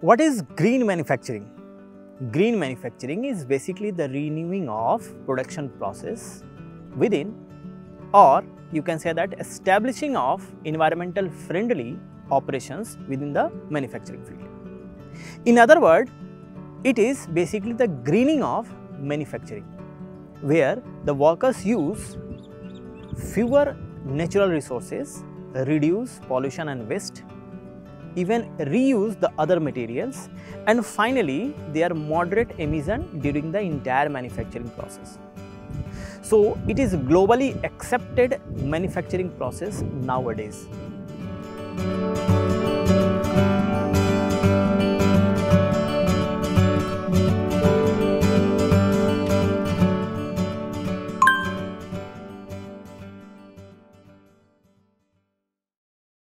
What is green manufacturing? Green manufacturing is basically the renewing of production process within, or you can say that establishing of environmental friendly operations within the manufacturing field. In other words, it is basically the greening of manufacturing, where the workers use fewer natural resources, reduce pollution and waste, even reuse the other materials, and finally their moderate emission during the entire manufacturing process. So it is globally accepted manufacturing process nowadays.